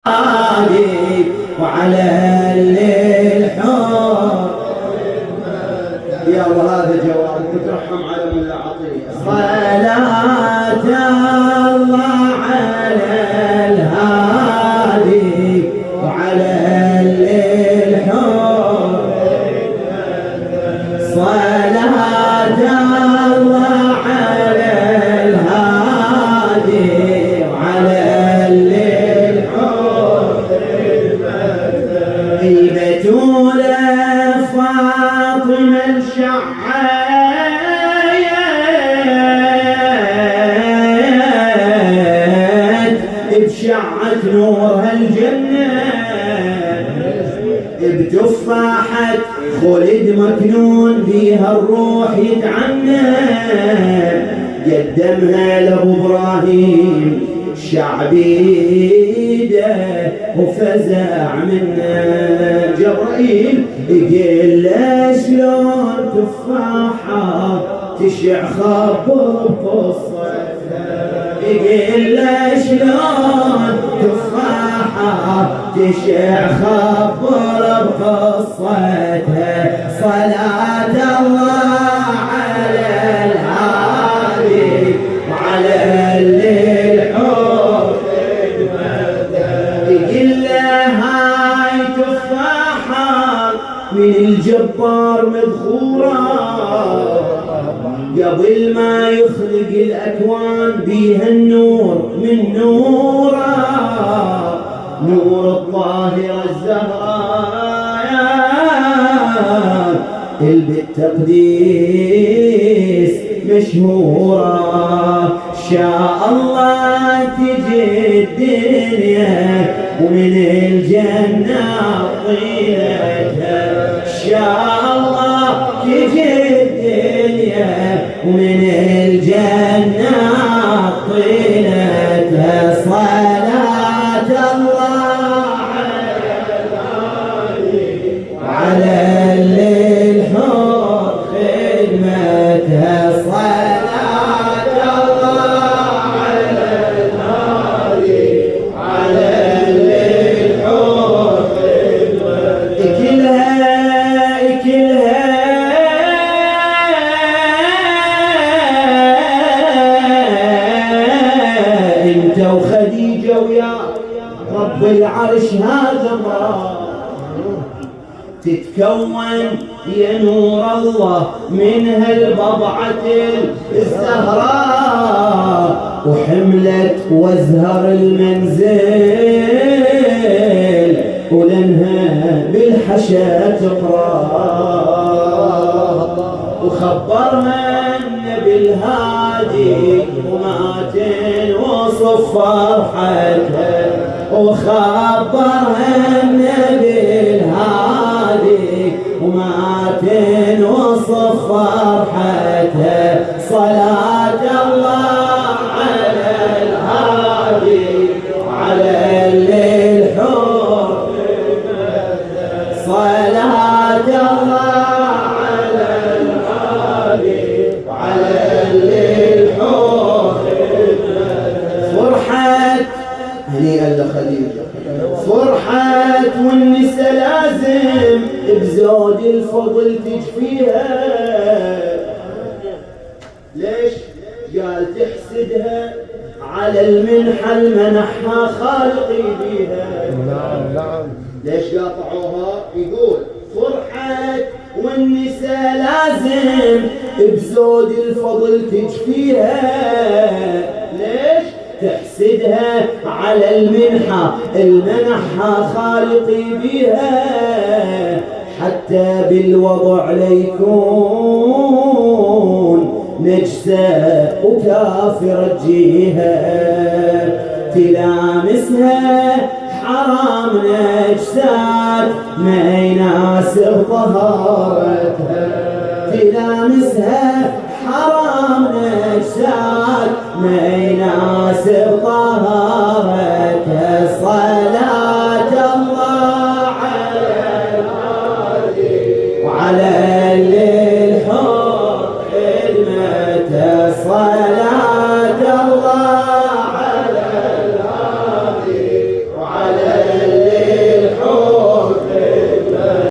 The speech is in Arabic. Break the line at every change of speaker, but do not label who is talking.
وعلى الحور يا الله هذا جواب تترحم على من عطيه. صلاة الله على الهادي وعلى الحور صلاة الله على الهادي وعلى البتولة فاطمة الشعات بشعة نورها الجنة بتفاحة خلد مكنون فيها الروح يتعنى قدمها لأبو إبراهيم شعبيده وفزع منه جبرائيل يقول له شلون تفاحة تشع خبر بقصتها يقول له شلون تفاحة تشع خبر بقصتها. صلاة الله على الهادي وعلى الحور يقول له هاي تفاحة من الجبار مذخورة قبل ما يخلق الأكوان بيها النور من نوره نور الطاهرة الزهراء بالتقديس مشهورة. شاء الله تجي الدنيا ومن الجنة طينتها شاء الله تجي الدنيا ومن الجنة طينتها. صلاة الله على الحور خدمتها. صلاة الله على الهادي على الحور خدمتها. اكلها انت وخديجة ويا رب العرش هذا امرأة تتكون يا نور الله منها البضعة الزهراء وحملت وازهر المنزل ولنها بالحشا تقرا وخبرها النبي الهادي وما تنوصف فرحتها وخبرها النبي الهادي وما تنوصف فرحتها. صلاة الله على الهادي وعلى الحور صلاة الله على الهادي وعلى الحور فرحت هنيئا لخديجة فرحت والنساء لازم بزود الفضل تجفيها. ليش؟ قال تحسدها على المنحة المنحها خالقي بيها. نعم ليش قاطعوها؟ يقول فرحت والنساء لازم بزود الفضل تجفيها. ليش؟ تحسدها على المنحة خالقي بها حتى بالوضع ليكون نجسة وكافرة جيها تلامسها حرام نجسات ما يناسب طهارتها تلامسها حرام نجسات ما يناسب طهارتها. صلاة